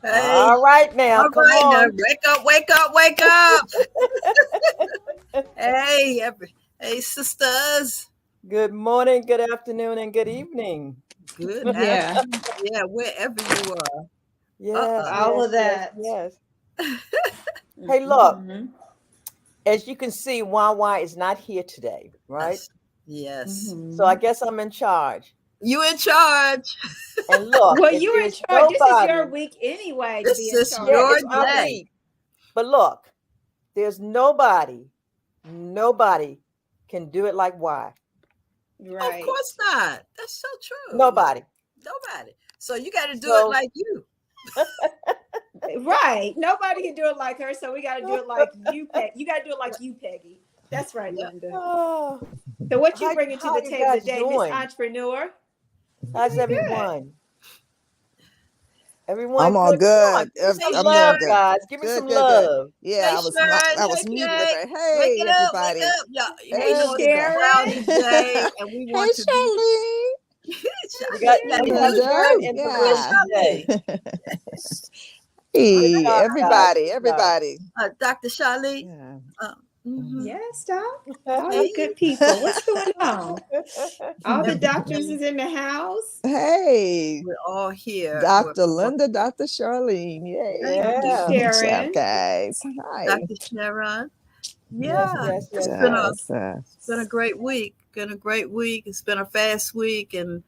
Hey, All right now, all come right now, on. wake up, wake up, wake up. Hey, hey, sisters. Good morning, good afternoon, and good evening. Good Yeah, afternoon. Yeah, wherever you are. Yes, Uh-uh. all yes, of yes, that. yes. Hey, look, Mm-hmm. as you can see, Wawa is not here today, right? Yes. Yes. So I Mm-hmm. guess I'm in charge. You in charge. And look, Well, if you're in there's charge. This is your nobody, week anyway to be This in is yeah, charge. your it's my day. week. But look, there's nobody can do it like why. Of Right. course not. That's so true. Nobody. Nobody. So you got to do it So like you. Right. Nobody can do it like her, so we got to do it like you, Peg. You got to do it like you, Peggy. That's right, Yep. Linda. oh, So what you how bringing to how the you table guys today, Miss doing? Entrepreneur? We're How's doing good. everyone? Everyone I'm all good? Come on, good. give me some Hey, I'm doing love, good. Sharon. guys. Give me some Good. love. Yeah, Hey, Sharon. I Hey, was muted to Kay. say, Wake hey, it up. Wake everybody. up. Yeah, Hey, we know it's a Sharon. cloudy day and we Hey, want to be. Charlene. We I got see how we you have do, Linda. Sharon Sharon. in the Hey, room Yeah. today. Charlene. Good Hey, job, guys. everybody. Good job. Everybody. Dr. Charlene. Yeah. Mhm. Yes, Doc. All Hey, you good people. What's going on? All the doctors is in the house. Hey, we're all here. Dr. Linda, Dr. Charlene. Yay. Dr. Yeah. Good job, Sharon. guys. Hi. Dr. Sharon. Yes, Yeah, yes, it's yes, been a yes. Yes. it's been a great week. Been a great week. It's been a fast week, and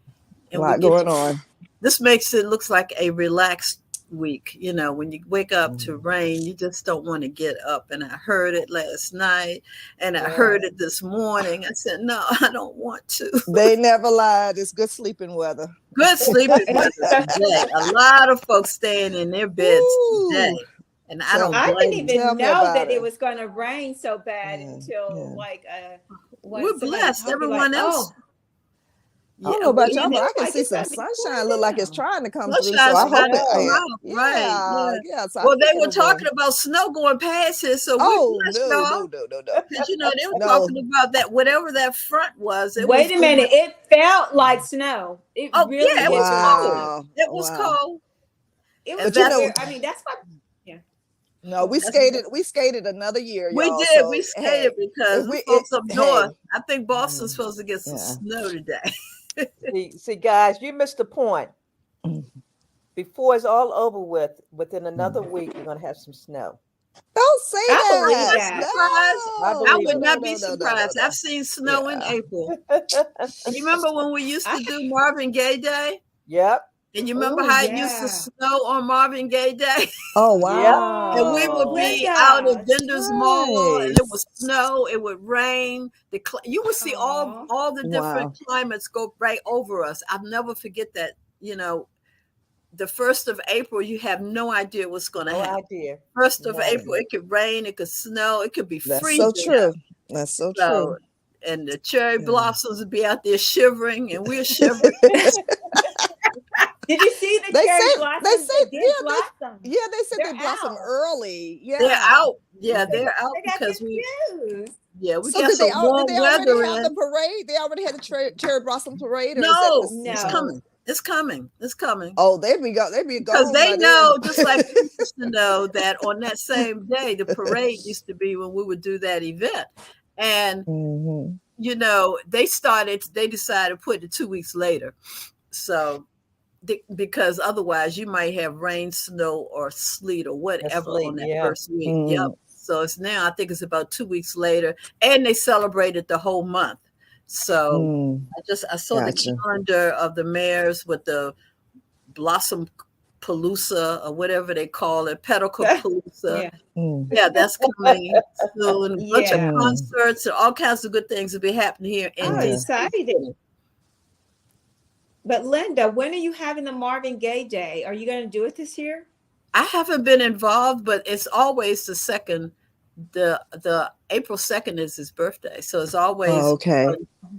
A we lot get going on. this makes it looks like a relaxed week. You know, when you wake up to Mm. rain, you just don't want to get up. And I heard it last night, and I Yeah. heard it this morning. I said, no, I don't want to. They never lied. It's good sleeping weather. Good sleeping weather today. A lot of folks staying in their beds Woo! today, and I Tell, don't I didn't blame them. tell even me know about that it it. was going to rain so bad Yeah, until yeah. like when We're somebody blessed. told me like, Everyone else, oh, I don't yeah, know about we yeah, y'all, they but I was can like see it's some going to be sunshine. Look cooling like it's down. trying to come through. So sunshine's I I hope trying to come know. out, right? yeah, Yeah. yeah. So I Well, think they were it'll talking rain. about snow going past here, so we're Oh blessed, no, y'all. no, no, no, no, Because you know they were no. talking about that whatever that front was, it was Wait a going. minute. It felt like snow. It Oh really yeah, it did was feel like cold. snow. Wow, It was wow. cold, It was and But you so that's know, weird. I mean, that's why. Yeah. no, Go we ahead. that's skated. We skated another year, we y'all. did. So We skated hey, because if the we, folks up north. hey, I think Boston's supposed to get some yeah. snow today. See, guys, you missed the point. Before it's all over with, within another week, we're gonna have some snow. Don't say I I'm believe that. not that. surprised. I No, I believe would it. no, not no, be no, no, no, surprised. no. I've seen snow in Yeah. April. You remember when we used I, to do Marvin Gaye Day? Yep, And you remember oh how it used to yeah. snow on Marvin Gaye Day? Oh yep. And we would wow. be out at Linda. Vendors Mall, and it would Nice. snow, it would rain. You would see Oh. all the different Wow. climates go right over us. I'll never forget that. You know, the 1st of April, you have no idea what's going to No happen. idea. 1st of No April, idea. it could rain, it could snow, it could be That's so freezing true. out. That's so So, true. and the cherry Yeah. blossoms would be out there shivering, and we're shivering. Did you see the They cherry say blossoms? They did blossom. yeah, they said They're they blossom out. early. They're Yeah. out. Yeah, they're out They got because we confused. So got did they some did warm they already weather have the in. parade? They already had the cherry blossom parade, or is that No, this? it's No. coming. It's coming. It's coming. Oh, they be Because gone they by then. know, just like we used to know, that on that same day, the parade used to be when we would do that event. And, Mhm. you know, they decided to put it 2 weeks later. So, because otherwise you might have rain, snow, or sleet or whatever on Asleep. that Yeah. first week. Yep. Mm. So it's now, I think it's about 2 weeks later. And they celebrated the whole month. So Mm. I saw the Gotcha. calendar of the mayors with the Blossom Palooza or whatever they call it, Pedicle Palooza. Yeah. Mm. Yeah, that's coming soon. A bunch of Yeah. concerts and all kinds of good things will be happening here in Oh, Yeah. DC exciting. City. But Linda, when are you having the Marvin Gaye Day? Are you going to do it this year? I haven't been involved, but it's always the second. The April 2nd is his birthday, so it's always Oh, okay.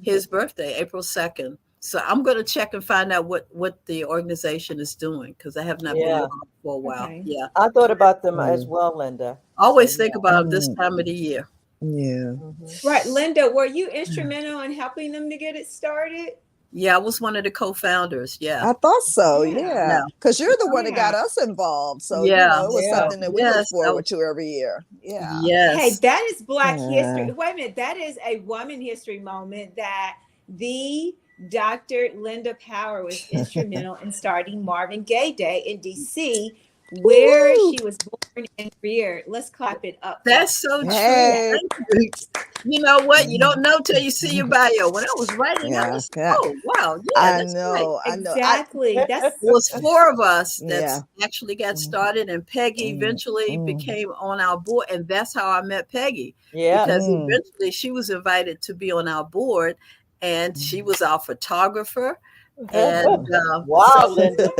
his birthday, April 2nd. So I'm going to check and find out what the organization is doing because I have not been Yeah. involved for a while. Okay. Yeah, I thought about them as Mm. well, Linda. I always So, think yeah. about this Mm. time of the year. Yeah. Mhm. Right. Linda, were you instrumental in helping them to get it started? Yeah, I was one of the co-founders. Yeah. I thought so. Yeah. Yeah, because you're the one that Yeah. got us involved. So Yeah. it was Yeah. something that we look Yes. forward to every year. Yeah. Hey, Yes. that is Black history. Yeah. Wait a minute. That is a woman history moment that the Dr. Linda Power was instrumental in starting Marvin Gaye Day in DC, where Woo. she was born and reared. Let's clap it up. That's so true. Hey. Thank you. You know what? You don't know till you see your bio. When I was writing, I Yeah, was, yeah. oh wow, yeah, I that's right. know. I know. Exactly. That's It was 4 of us that Yeah. actually got started, and Peggy eventually became on our board, and that's how I met Peggy. Yeah. Because eventually she was invited to be on our board, and she was our photographer. And Wow, Linda.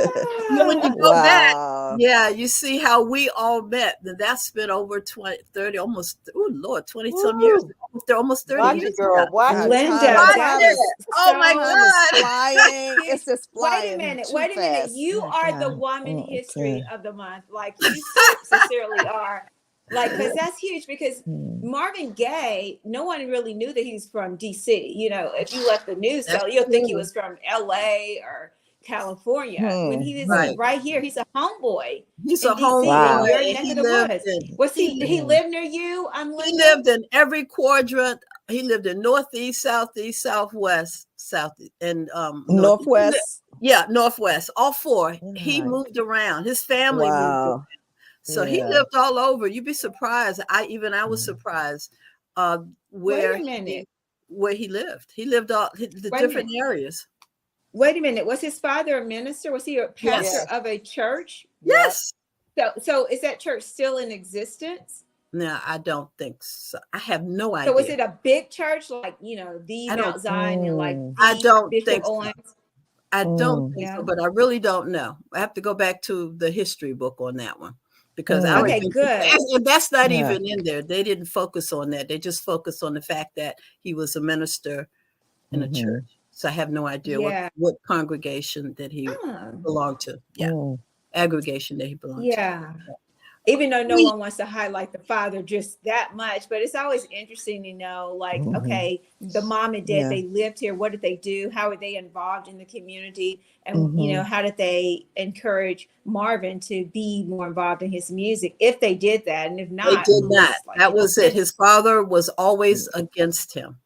when you go back, Wow. yeah, you see how we all met. And that's been over 20, 30, almost, oh Lord, 20 some years. Almost 30 Watch years. it, girl. Watch it. Linda. Watch That it. is Oh my so- Time is God. flying. It's just flying. Wait a minute. too Wait a minute. fast. You Oh, are the God. woman Okay. history of the month. Like you sincerely are. Like, because that's huge. Because Marvin Gaye, no one really knew that he was from DC. You know, if you let the news tell, you'll think he was from LA or California. When he was right here, he's a homeboy. He's in a DC, homeboy. in your and neck he of the lived woods. in- Was he live near you? He lived in every quadrant. He lived in northeast, southeast, southwest, south, and Northwest. Yeah, northwest. All 4. He Right. moved around. His family moved Wow. around. So he Yeah. lived all over. You'd be surprised. I was surprised where Wait a minute. where he lived. He lived all the Wait a different areas. Wait a minute. Was his father a minister? Was he a pastor Yes. of a church? Yes. So is that church still in existence? No, I don't think so. I have no idea. So was it a big church like, you know, the I don't- Mount Zion and like I the don't Bishop think so. Owens? I don't think Yeah. so, but I really don't know. I have to go back to the history book on that one because I Okay, remember- good. and that's not Yeah. even in there. They didn't focus on that. They just focused on the fact that he was a minister in a church. So I have no idea Yeah. what congregation that he Ah, belonged to. Yeah, aggregation that he belonged to. yeah. Even though no one wants to highlight the father just that much, but it's always interesting to know, like, okay, the mom and dad, Yeah. they lived here. What did they do? How were they involved in the community? And, you know, how did they encourage Marvin to be more involved in his music? If they did that, and if They not, did who not. like, That was it. His father was always against him.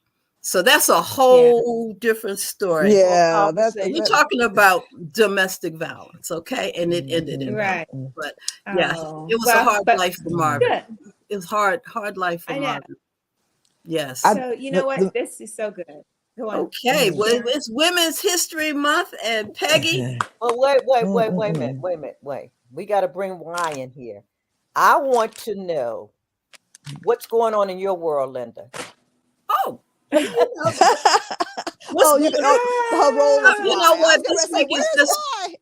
So that's a whole different story. Yeah, You're talking about domestic violence, okay? And it ended in Right. violence. But yeah, Oh, it was well, a hard but life for Marvin. good. It was hard life for I know. Marvin. Yes. So you know what? This is so good. Go on. Okay, well, it's Women's History Month, and Peggy. Oh, wait a minute. We got to bring Ryan here. I want to know what's going on in your world, Linda. Oh, Oh, you know, her role is you know why. what? I was This gonna say, week is where's just. why?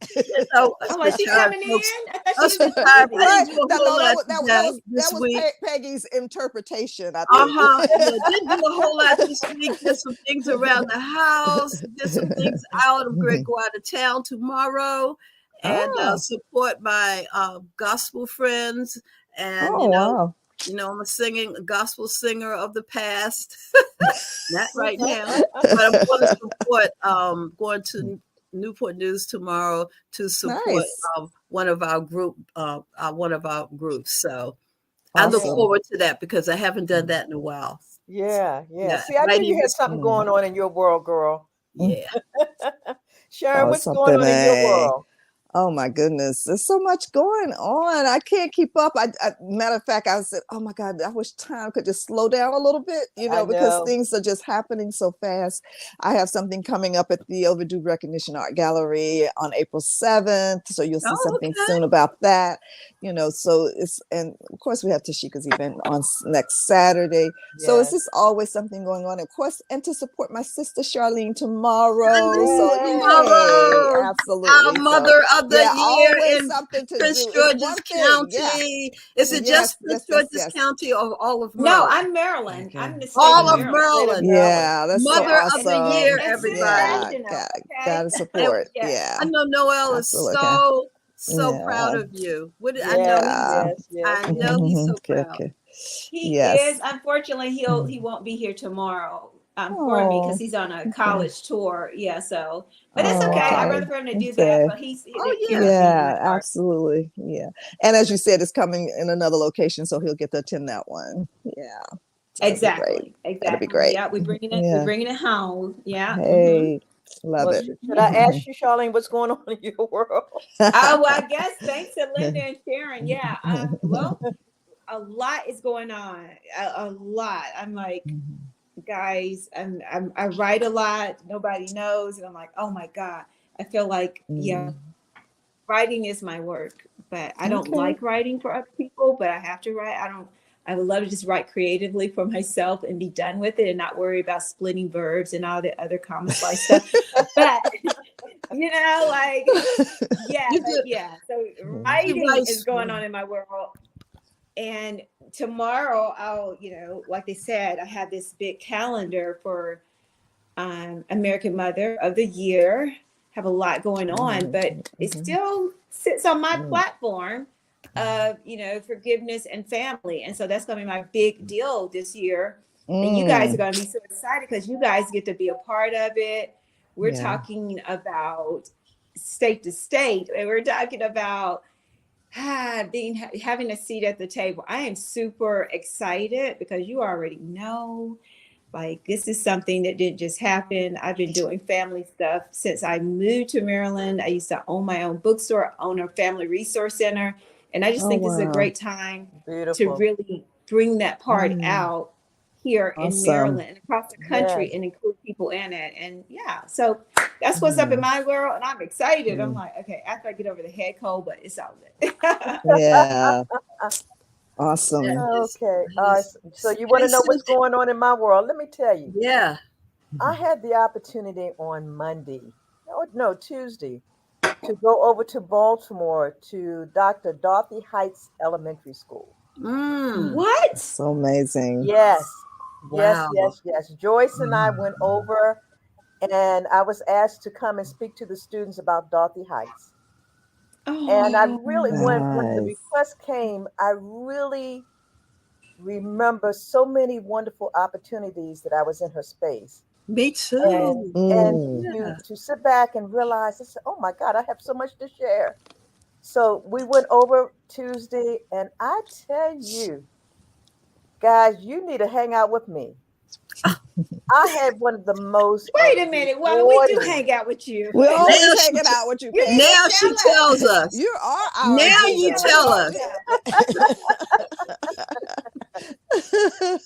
Oh, is she coming in? I thought Us she was retired leaving. I didn't do a That, whole no, lot that this was week. Peggy's interpretation, I think. Yeah, didn't do a whole lot this week. Did some things around the house. Did some things out. I'm going to go out of town tomorrow and support my gospel friends. And wow. you know, I'm a gospel singer of the past. Not right now, but I'm going to support. Going to Newport News tomorrow to support Nice. one of our groups. So. I look Awesome. forward to that because I haven't done that in a while. Yeah. Yeah, See, I right knew you in had this- something going on in your world, girl. Yeah. Sharon, Oh, what's going something, on in your world? Oh my goodness, there's so much going on. I can't keep up. Matter of fact, I said, oh my God, I wish time could just slow down a little bit, I because know. things are just happening so fast. I have something coming up at the Overdue Recognition Art Gallery on April 7th. So you'll see something soon about that, so and of course we have Tashika's event on next Saturday. So it's just always something going on. Of course, and to support my sister Charlene tomorrow. So Tomorrow, yay, absolutely. our mother of the year always in something to Prince do. It's George's one thing, County. Is it just Prince George's County or all of Maryland? No, I'm Maryland. Okay. I'm the state all of of Maryland. Maryland. Yeah, that's Mother so of the awesome. year, And everybody. National, Gotta support. Yeah. Yeah. I know Noel is Absolutely. so proud Yeah. of you. Yes, I know yes. I know he's so proud. Okay. He Yes. is. Unfortunately, he won't be here tomorrow. for me because Oh, he's on a okay. college tour. Yeah, so but it's okay. I'd rather Okay. for him to do that, Okay. but he's Oh you know, yeah. being my Yeah, part. absolutely. Yeah. And as you said, it's coming in another location, so he'll get to attend that one. Yeah. That'll be great. That'll be Exactly. great. Yeah, we're Yeah. bringing it home. Yeah. Hey, love Well, it. should I ask you, Charlene, what's going on in your world? Oh, well, I guess thanks to Linda and Sharon. Yeah. Well, a lot is going on. A lot. I'm like, guys, I write a lot. Nobody knows, and I'm like, oh my God. I feel like, yeah, writing is my work, but I don't Okay. like writing for other people, but I have to write. I would love to just write creatively for myself and be done with it and not worry about splitting verbs and all the other common slice stuff. But you know, like, yeah, You but do, yeah. So you writing write. is going on in my world. And tomorrow I'll, like they said, I have this big calendar for American Mother of the Year. Have a lot going on, but it still sits on my platform of, forgiveness and family. And so that's going to be my big deal this year. And you guys are going to be so excited because you guys get to be a part of it. We're Yeah. talking about state to state, and we're talking about having a seat at the table. I am super excited because you already know, like, this is something that didn't just happen. I've been doing family stuff since I moved to Maryland. I used to own my own bookstore, own a family resource center. And I just Oh, think this is a wow. great time to Beautiful. really bring that part out here in Awesome. Maryland and across the country and include people in it. And yeah, so that's what's up in my world. And I'm excited. I'm like, okay, after I get over the head cold, but it's all good. Yeah. Awesome. Okay. So you want to know what's going on in my world? Let me tell you. Yeah. I had the opportunity on Tuesday, to go over to Baltimore to Dr. Dorothy Heights Elementary School. What? So amazing. Yes. Wow. Yes. Joyce and I went over, and I was asked to come and speak to the students about Dorothy Heights. And I really, when the Nice. request came, I really remember so many wonderful opportunities that I was in her space. Me too. And to sit back and realize, I said, oh my God, I have so much to share. So we went over Tuesday, and I tell you, guys, you need to hang out with me. I had one of the most. Wait a minute. Well, we do hang out with you. We're Now always she hanging out with you. You Peggy. Now she tells us. You are our Now you agenda. tell us.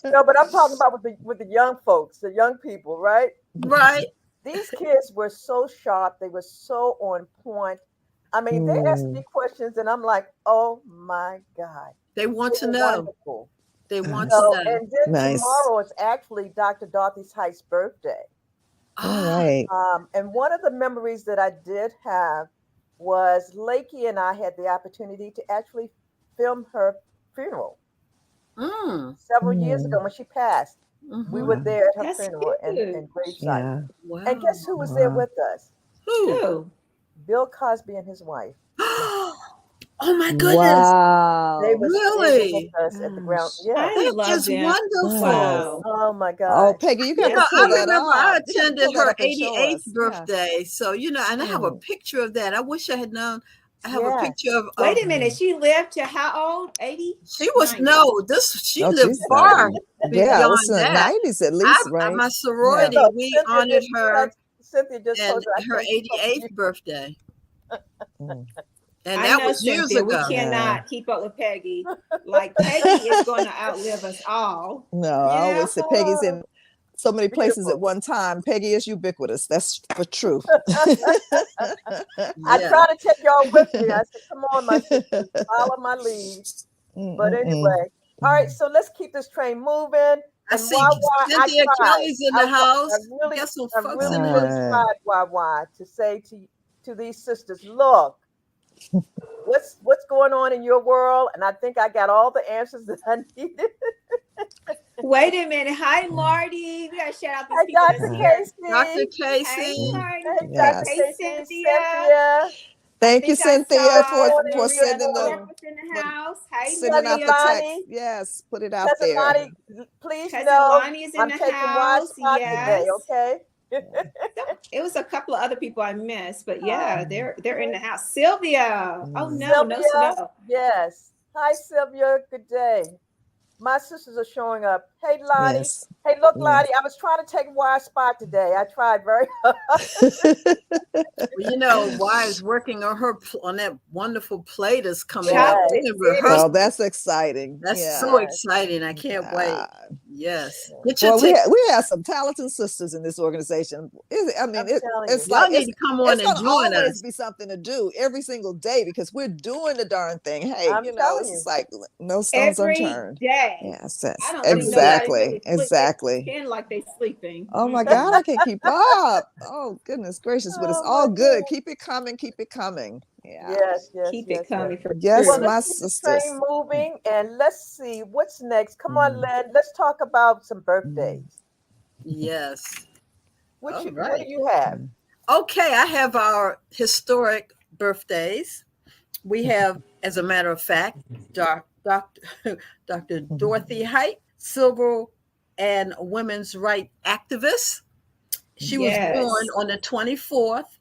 No, but I'm talking about with the young folks, the young people, right? Right. These kids were so sharp. They were so on point. I mean, they asked me questions, and I'm like, oh my God. They want to know. Wonderful. They want So, to know. and then Nice. tomorrow is actually Dr. Dorothy Heights' birthday. All right. And one of the memories that I did have was Lakey and I had the opportunity to actually film her funeral several years ago when she passed. We were there at her funeral and gravesite. Yeah. Wow. And guess who was there with us? Who? Bill Cosby and his wife. Oh my goodness. Wow. They were Really? with us at the ground. Yeah. I love That's them. wonderful. Wow. Oh my God. Oh, Peggy, you got to I pull that remember up. I You gotta attended pull that her up and show 88th us. Yeah. birthday. So, and I have a picture of that. I wish I had known. I have a Yes. picture of. Wait a minute. She lived to how old? 80? She was 90. she Oh, lived she's far 90. Yeah, it beyond was in the that. 90s at least, right? My sorority, So we Cynthia honored just- her Cynthia just and told you I her think she's 88th birthday. And I that know, was years Cynthia, ago. we cannot keep up with Peggy. Like, Peggy is going to outlive us all. No, I always say Peggy's in so many places Beautiful. at one time. Peggy is ubiquitous. That's for true. I try to take y'all with me. I said, come on, my sisters, follow my lead. But anyway, all right, so let's keep this train moving. I And see I Cynthia tried. Kelly's in the house. I really, Got some I folks really, in the really house. tried, to say to these sisters, look, what's going on in your world? And I think I got all the answers that I needed. Wait a minute. Hi, Marty. We got to shout out these Hi, people Dr. that's here. Casey. Dr. Hey, Casey. Marty. Hey, Yes. Dr. Hey, Casey, Cynthia. Thank you, Cynthia, for Sylvia sending Clark was in the house. Hey, sending out the Sylvia. text. Yes, put it out Cousin there. Lonnie, please Cousin know Lonnie is in I'm the taking wide house. spot today, Yes. okay? It was a couple of other people I missed, but yeah, Oh, they're in the house. Sylvia. Oh no, no Sylvia, snow. yes. Hi, Sylvia. Good day. My sisters are showing up. Hey, Lonnie. Yes. Hey, look, Yes. Lonnie, I was trying to take wide spot today. I tried very hard. Well, you know, Wives working on her on that wonderful play that's coming up. Chocolate We're in City. rehearsal. Oh, that's exciting. That's Yeah. so exciting. I can't wait. Yeah. Yes. Get your Well, ticket. we have some talented sisters in this organization. I'm telling It's you. Y'all like need to come on it's and gonna join always us. be something to do every single day because we're doing the darn thing. Hey, I'm telling it's you. just like no stones Every unturned. day. Yes, I don't think nobody really exactly. pretend like they sleeping. Oh my God, I can't keep up. Oh goodness gracious, but it's Oh, all my good. God. Keep it coming, keep it coming. Yeah. Yes, yes, Keep yes, it coming yes. for Yes, sure. Well, my let's keep the sisters. train moving and let's see what's next. Come on, Len. Let's talk about some birthdays. Yes. What All do right. you have? Okay, I have our historic birthdays. We have, as a matter of fact, Dr. Dorothy Height, civil and women's rights activist. She was born Yes. on the 24th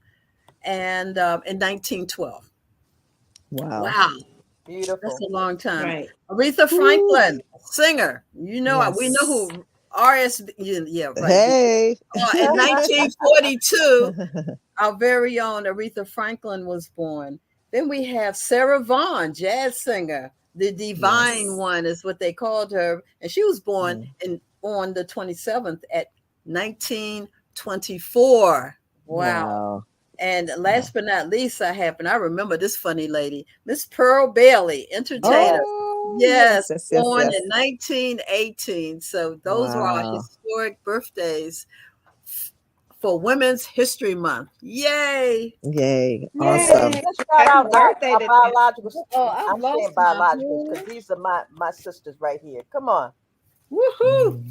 and in 1912. Wow. Wow, that's Beautiful. a long time. Right. Aretha Franklin, singer. You know, we know Yes. who RS. Yeah, right. Hey. In 1942, our very own Aretha Franklin was born. Then we have Sarah Vaughan, jazz singer. The Divine Yes. One is what they called her, and she was born Mm. on the 27th at 1924. Wow. Wow. And last but not least, I remember this funny lady, Miss Pearl Bailey, entertainer. Oh, Yes, yes. born in 1918. So those were our Wow. historic birthdays for Women's History Month. Yay! Yay. Yay. Awesome. Let's shout Happy out birthday our to them. biological. Oh, I've I'm saying lost my biologicals because these are my sisters right here. Come on. woohoo!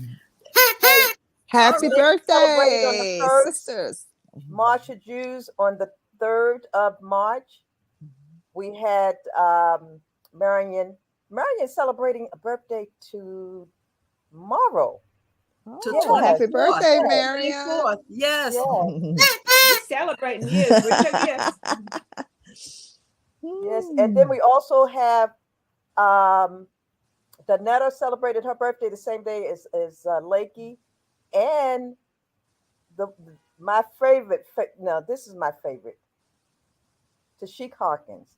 Hey, Happy Cindy celebrated on the birthday, 1st. sisters. Marsha Jews on the 3rd of March. We had Marion celebrating a birthday tomorrow. To Oh, Yes, happy 24th. birthday, yes, Marion. 24th. Yes. yes, We celebrating you. Bring your gifts. yes. And then we also have Donetta celebrated her birthday the same day as Lakey, and my favorite. No, this is my favorite. Tashik Harkins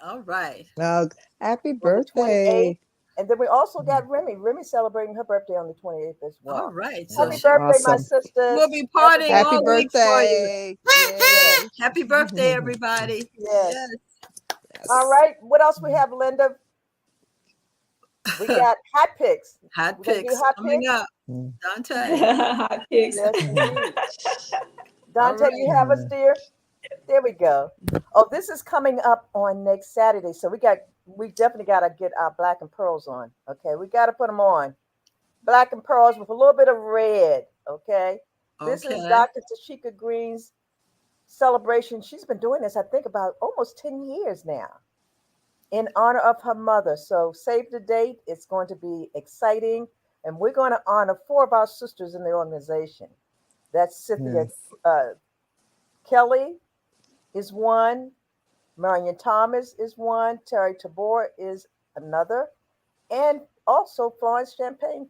All right. Oh, happy on the 28th. birthday. And then we also got Remy. Remy celebrating her birthday on the 28th as well. All right. So Happy birthday, my Awesome. sisters. we'll be partying Happy all week for you. birthday. Yes. Yay. Happy birthday, everybody. Yes. Yes. All right. What else we have, Linda? We got hot picks. Hot We're gonna do picks hot coming picks? up. Mm. Dante. Hot pigs. Yes, indeed. All Dante, you have us, dear? There we go. Oh, this is coming up on next Saturday. So we definitely got to get our black and pearls on. Okay. We got to put them on. Black and pearls with a little bit of red. Okay. This is Okay. Dr. Tashika Green's celebration. She's been doing this, I think, about almost 10 years now in honor of her mother. So save the date. It's going to be exciting. And we're going to honor 4 of our sisters in the organization. That's Cynthia Yes. Kelly is one. Marion Thomas is one. Terry Tabor is another. And also Florence Champagne.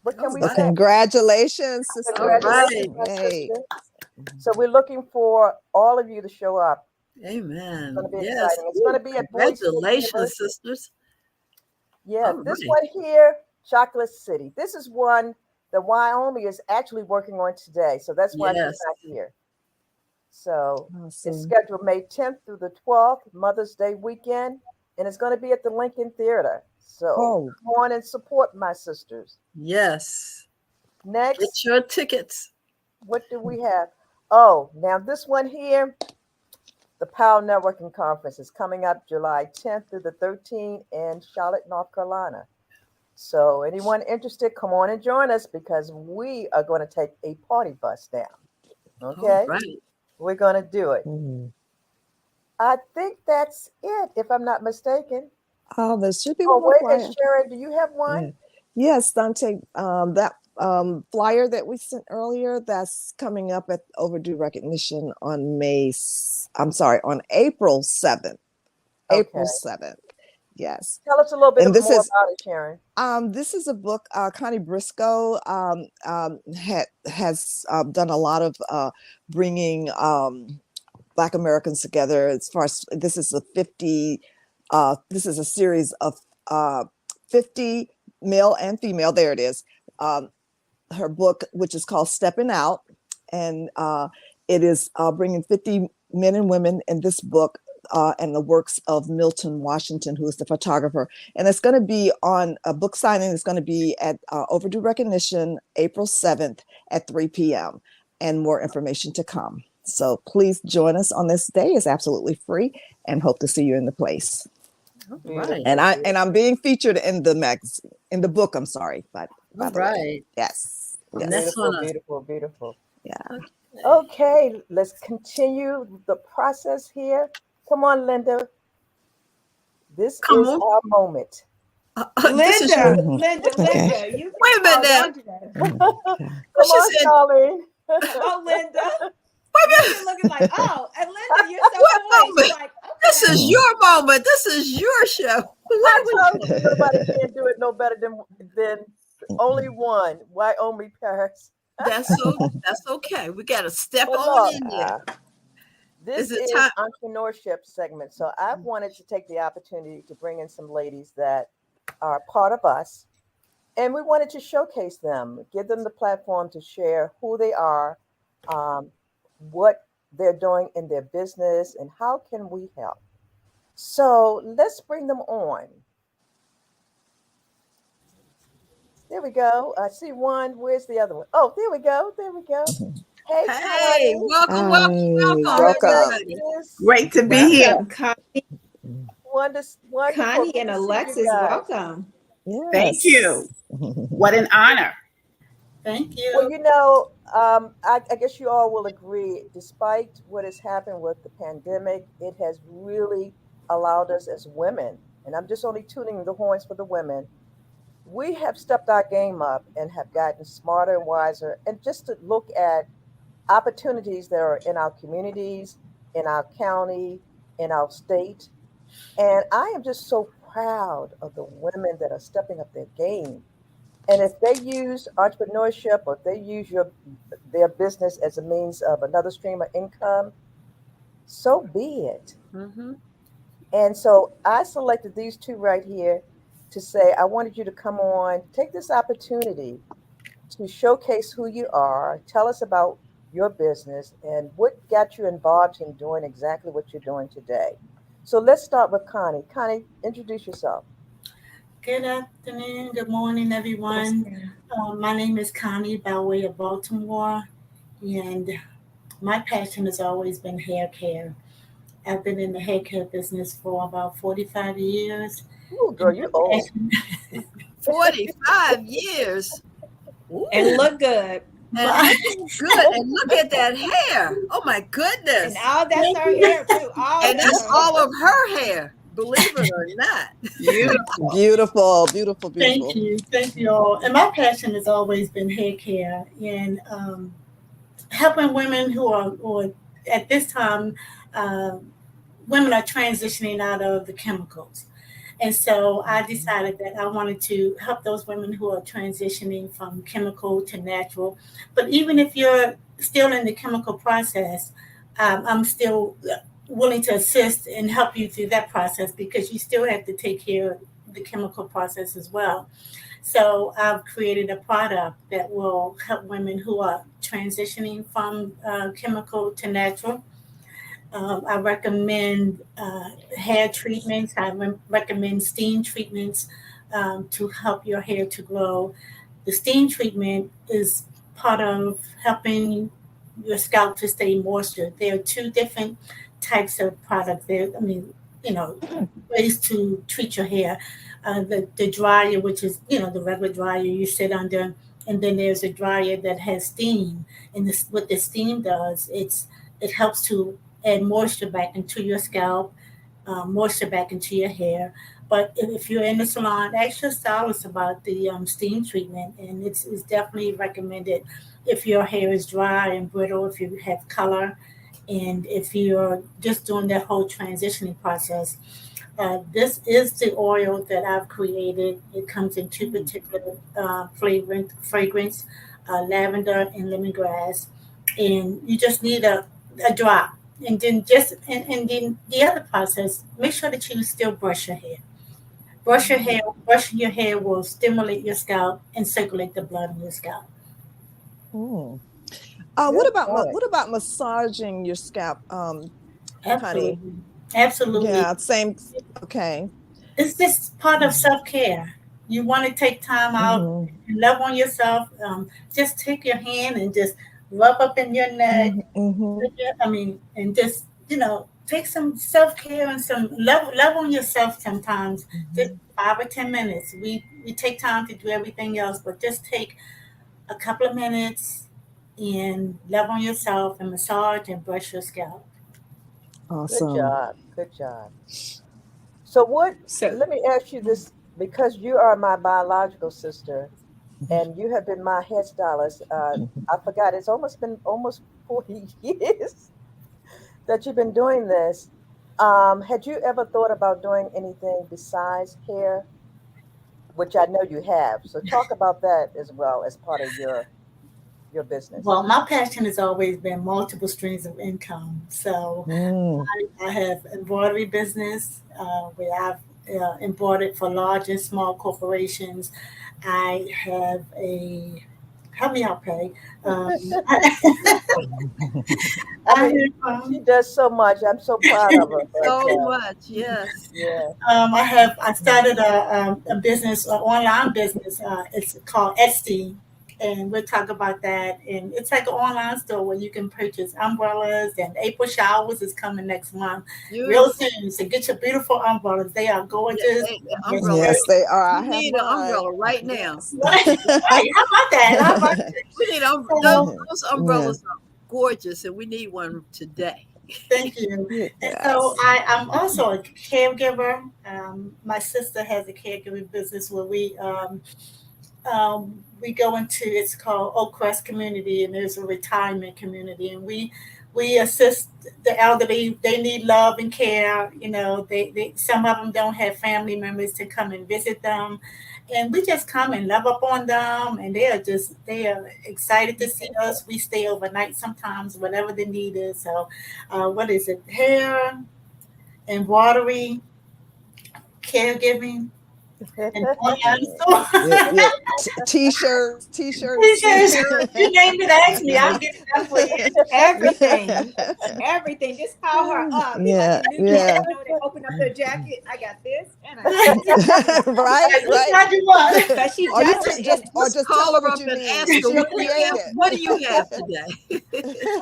What can we So say? congratulations, sister. Congratulations, my Yay. sister. So we're looking for all of you to show up. Amen. It's going to be Yes. exciting. It's going to be at Boise State Congratulations, University. sisters. Yeah, All this right. one here, Chocolate City. This is one that Wyoming is actually working on today. So that's why she's Yes. not here. So it's Awesome. scheduled May 10th through the 12th, Mother's Day weekend, and it's going to be at the Lincoln Theater. So come on and support my sisters. Yes. Next, Get your tickets. what do we have? Oh, now this one here, the Powell Networking Conference is coming up July 10th through the 13th in Charlotte, North Carolina. So anyone interested, come on and join us because we are going to take a party bus down. Okay? All right. We're going to do it. Mm. I think that's it, if I'm not mistaken. There should be Oh, one more wait, flyer. and Sharon, do you have one? Yeah. Yes, Dante, that flyer that we sent earlier, that's coming up at Overdue Recognition on on April 7th. April 7th. Yes. Tell us a little bit And this more is about it, Sharon. this is a book. Connie Briscoe has done a lot of bringing Black Americans together. As far as this is this is a series of 50 male and female. There it is. Her book, which is called Stepping Out, and it is bringing 50 men and women in this book. And the works of Milton Washington, who is the photographer. And it's going to be on a book signing. It's going to be at Overdue Recognition, April 7th at 3 p.m. and more information to come. So please join us on this day. It's absolutely free and hope to see you in the place. Right. And I'm being featured in the magazine, in the book, I'm sorry. But by the way. Yes. And Yes. that's Beautiful. Yeah. Okay, let's continue the process here. Come on, Linda. This is our moment. Linda, Okay. you Wait a minute now. Come on, said- Charlene. Oh, Linda. Wait a minute. You're looking like, oh, and Linda, you're so What polite. You're like, okay. This is your moment. This is your show. I told you nobody can do it no better than only one. Why only Paris? That's okay. We got to step But on look, in there. This Is it is time? entrepreneurship segment. So I wanted to take the opportunity to bring in some ladies that are part of us. And we wanted to showcase them, give them the platform to share who they are, what they're doing in their business, and how can we help. So let's bring them on. There we go. I see one. Where's the other one? Oh, there we go. Hey, Hey, welcome, Welcome. everybody. Great to be here. Connie Wonderful. and Good to see you Alexis, guys. welcome. Yes. Thank you. What an honor. Thank you. Well, you know, I guess you all will agree, despite what has happened with the pandemic, it has really allowed us as women, and I'm just only tuning the horns for the women, we have stepped our game up and have gotten smarter and wiser, and just to look at opportunities that are in our communities, in our county, in our state. And I am just so proud of the women that are stepping up their game. And if they use entrepreneurship or if they use their business as a means of another stream of income, so be it. Mm-hmm. And so I selected these two right here to say, I wanted you to come on, take this opportunity to showcase who you are, tell us about your business and what got you involved in doing exactly what you're doing today. So let's start with Connie. Connie, introduce yourself. Good afternoon, good morning, everyone. My name is Connie by way of Baltimore, and my passion has always been hair care. I've been in the hair care business for about 45 years. Ooh, girl, you're old. 45 years. Ooh. And look good. And good. And look at that hair. Oh my goodness. And all that's her hair too. And that's all of her hair. Believe it or not. Beautiful. Thank you all. And my passion has always been hair care and helping women who are at this time, women are transitioning out of the chemicals. And so I decided that I wanted to help those women who are transitioning from chemical to natural. But even if you're still in the chemical process, I'm still willing to assist and help you through that process because you still have to take care of the chemical process as well. So I've created a product that will help women who are transitioning from chemical to natural. I recommend hair treatments. I recommend steam treatments to help your hair to grow. The steam treatment is part of helping your scalp to stay moisture. There are two different types of products there. I mean, ways to treat your hair. The dryer, which is, the regular dryer you sit under, and then there's a dryer that has steam. And what the steam does, it helps to add moisture back into your scalp, moisture back into your hair. But if you're in the salon, ask your stylist about the steam treatment, and it's definitely recommended if your hair is dry and brittle, if you have color, and if you're just doing that whole transitioning process. This is the oil that I've created. It comes in two particular fragrance, lavender and lemongrass, and you just need a drop. And then and then the other process, make sure that you still brush your hair. Brushing your hair will stimulate your scalp and circulate the blood in your scalp. What about massaging your scalp? Absolutely. Honey? Absolutely. Yeah, same. Okay. It's just part of self-care. You want to take time out and love on yourself. Just take your hand and just rub up in your neck. And just, take some self-care and some love on yourself sometimes. Just 5 or 10 minutes. We take time to do everything else, but just take a couple of minutes and love on yourself and massage and brush your scalp. Awesome. Good job. So let me ask you this, because you are my biological sister and you have been my hairstylist. I forgot, it's been almost 40 years that you've been doing this. Had you ever thought about doing anything besides hair? Which I know you have. So talk about that as well as part of your business. Well, my passion has always been multiple streams of income. So I have embroidery business where I've embroidered for large and small corporations. I have help me out, Peg. She does so much. I'm so proud of her. So much, yes. Yeah. I started a business, an online business. It's called Etsy, and we'll talk about that. And it's like an online store where you can purchase umbrellas, and April showers is coming next month. Real soon. So get your beautiful umbrellas. They are gorgeous. Yes, they are. We need an umbrella right now. Right. How about that? We need those umbrellas are gorgeous, and we need one today. Thank you. Yes. And so I'm also a caregiver. My sister has a caregiving business where we go into, it's called Oak Crest Community, and there's a retirement community, and we assist the elderly. They need love and care. They some of them don't have family members to come and visit them, and we just come and love up on them, and they are excited to see us. We stay overnight sometimes, whatever the need is. So what is it? Hair, embroidery, caregiving, and T-shirts. You name it, ask me. I'll get it done for you. Everything. Just call her up. Yeah. They open up their jacket. I got this, and I got this. right. But she just call her up and ask her, what do you have today?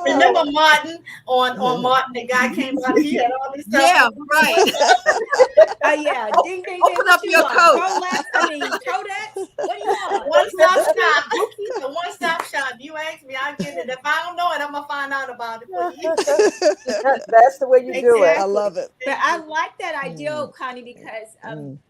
Remember Martin on Martin, the guy came out, he had all this stuff. Yeah, right. Yeah. Ding, ding, open up your coat. Kodak. What do you want? One-stop shop. You ask me, I'll get it. If I don't know it, I'm gonna find out about it for you. That's the way you do it. I love it. But I like that idea, Connie, because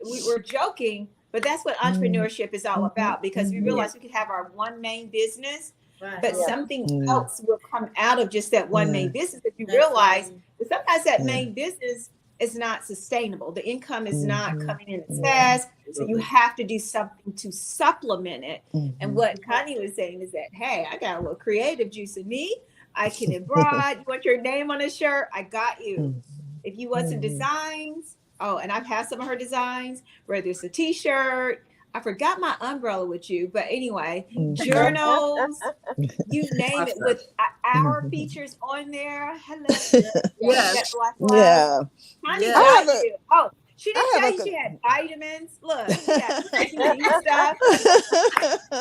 we were joking, but that's what entrepreneurship is all about. Because we realized we could have our one main business, but something else will come out of just that one main business. If you realize that sometimes that main business is not sustainable. The income is not coming in as fast. So you have to do something to supplement it. And what Connie was saying is that, hey, I got a little creative juice in me. I can embroider. You want your name on a shirt? I got you. If you want some designs, and I've had some of her designs, whether it's a t-shirt, I forgot my umbrella with you, but anyway, journals, you name it, with our features on there. Hello. Yes. Connie got you. Oh, she didn't tell you she had vitamins. Look, she had stuff.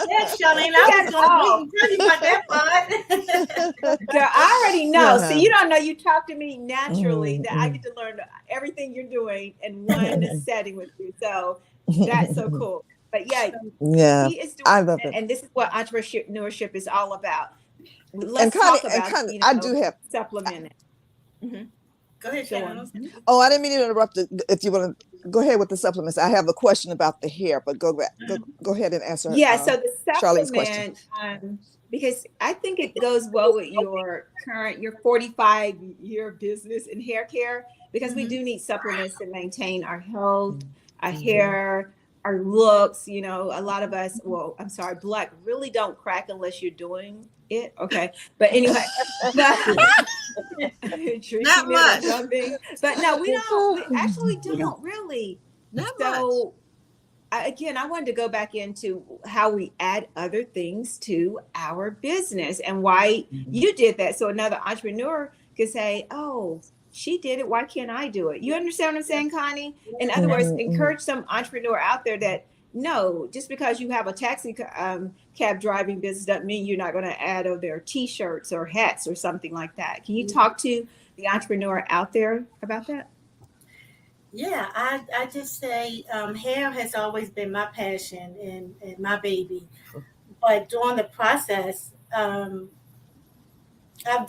Yes, Charlene, I was going to tell you about that part. Girl, I already know. So you don't know. You talk to me naturally that I get to learn everything you're doing in one setting with you. So that's so cool. But he is doing I love it. And this is what entrepreneurship is all about. Let's talk about, Connie, I do have supplement it. Mhm. Go ahead, Go Sharon. on. Oh, I didn't mean to interrupt. If you want to go ahead with the supplements, I have a question about the hair, but go back. Go ahead and answer Yeah, so the Charlene's question. supplement, because I think it goes well with your 45-year business in hair care, because we do need supplements to maintain our health, our hair, our looks. You know, a lot of us, well, I'm sorry, Black really don't crack unless you're doing it. Okay. But anyway, drinking Not it much. or something. But no, we actually don't really. Not So again, I wanted to go back into how we add other things to our business and why you did that. So another entrepreneur could say, oh, she did it. Why can't I do it? You understand what I'm saying, Connie? In other words, encourage some entrepreneur out there that no, just because you have a taxi cab driving business doesn't mean you're not going to add their T-shirts or hats or something like that. Can you talk to the entrepreneur out there about that? Yeah, I just say hair has always been my passion and my baby. But during the process, I've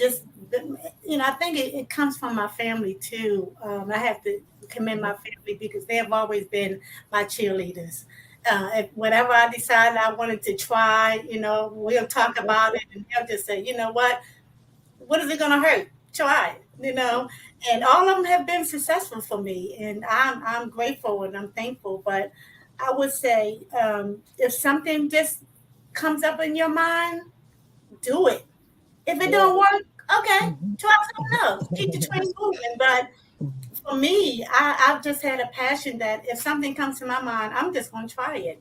just been, I think it comes from my family too. I have to commend my family because they have always been my cheerleaders. Whenever I decided I wanted to try, we'll talk about it and they'll just say, you know what is it going to hurt? Try it, and all of them have been successful for me. And I'm grateful and I'm thankful. But I would say if something just comes up in your mind, do it. If it don't work, okay, try something else. Keep the train moving. But for me, I've just had a passion that if something comes to my mind, I'm just going to try it.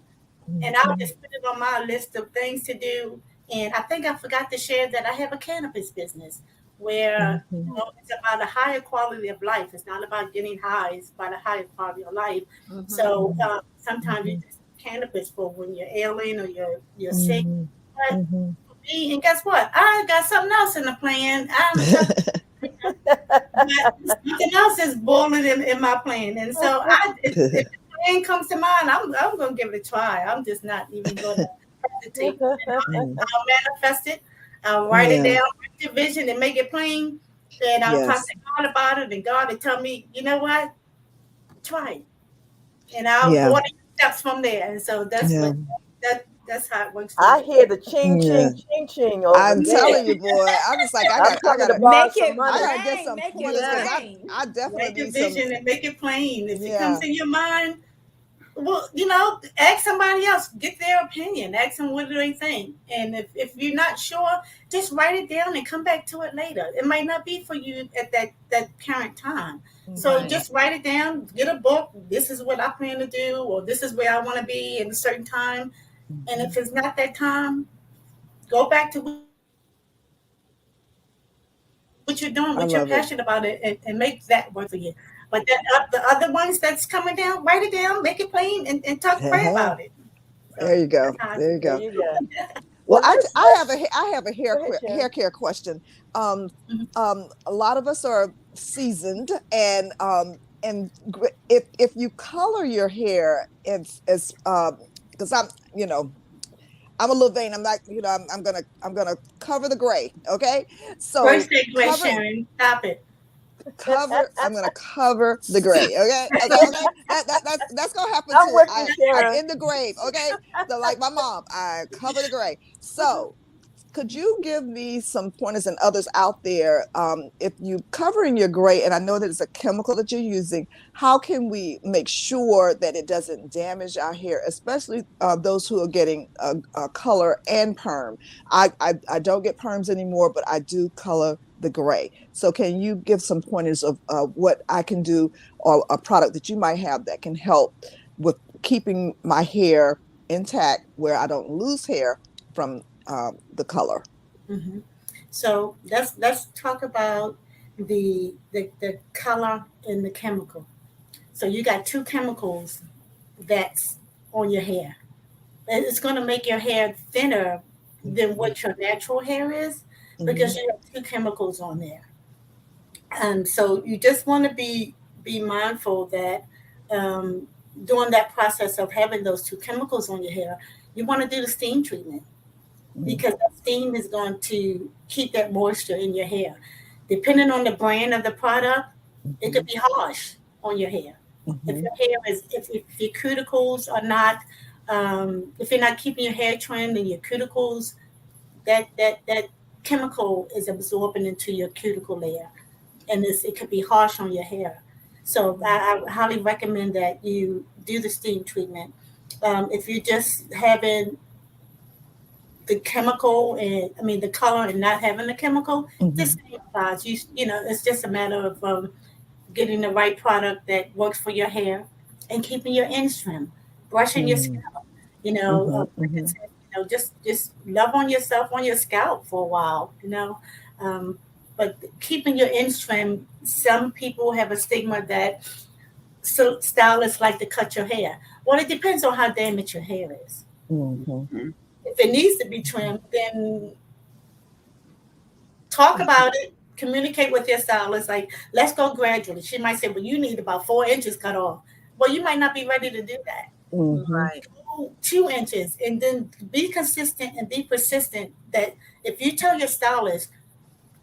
And I'll just put it on my list of things to do. And I think I forgot to share that I have a cannabis business where it's about a higher quality of life. It's not about getting high. It's about a higher quality of life. So sometimes you just cannabis for when you're ailing or you're sick. But and guess what? I got something else in the plan. Something else is boiling in my plan. And so if the plan comes to mind, I'm going to give it a try. I'm just not even going to hesitate. I'll manifest it. I'll write it down, write the vision and make it plain. And I'll talk to God about it. And God will tell me, you know what? Try it. And I'll order steps from there. And so that's that's how it works. I hear the ching, ching, ching, ching over I'm there. telling you, boy. I'm just like, I gotta make it get some pointers because I definitely make a need vision some. and make it plain. If it comes in your mind, well, ask somebody else, get their opinion, ask them what do they think. And if you're not sure, just write it down and come back to it later. It might not be for you at that current time. So just write it down, get a book. This is what I plan to do, or this is where I want to be in a certain time. And if it's not that time, go back to what you're doing, what you're passionate about it, and make that work for you. But the other ones that's coming down, write it down, make it plain, and pray about it. So there you go. There you go. Well, I have a hair care question. A lot of us are seasoned, and if you color your hair, it's because I'm a little vain. I'm not, I'm gonna cover the gray. Okay, so first day gray, Sharon, stop it. I'm gonna cover the gray. Okay. That's gonna happen too. I'm in the grave. Okay, so like my mom, I cover the gray. So could you give me some pointers and others out there? If you covering your gray, and I know that it's a chemical that you're using, how can we make sure that it doesn't damage our hair, especially those who are getting color and perm? I don't get perms anymore, but I do color the gray. So can you give some pointers of what I can do, or a product that you might have that can help with keeping my hair intact where I don't lose hair from the color? So let's talk about the color and the chemical. So you got two chemicals that's on your hair. And it's going to make your hair thinner than what your natural hair is because you have two chemicals on there. And so you just want to be mindful that during that process of having those two chemicals on your hair, you want to do the steam treatment because that steam is going to keep that moisture in your hair. depending on the brand of the product, it could be harsh on your hair. If your hair is, if your cuticles are not, if you're not keeping your hair trimmed and your cuticles, that chemical is absorbing into your cuticle layer, and it could be harsh on your hair. So I highly recommend that you do the steam treatment. If you're just having the chemical and the color and not having the chemical, the same applies. You know, it's just a matter of getting the right product that works for your hair and keeping your ends trim, brushing your scalp. You know, like I said, you know, just love on yourself on your scalp for a while. You know, but keeping your ends trim. Some people have a stigma that stylists like to cut your hair. Well, it depends on how damaged your hair is. If it needs to be trimmed, then talk about it. Communicate with your stylist. Like, let's go gradually. She might say, well, you need about 4 inches cut off. Well, you might not be ready to do that. Right. Go 2 inches, and then be consistent and be persistent. That if you tell your stylist,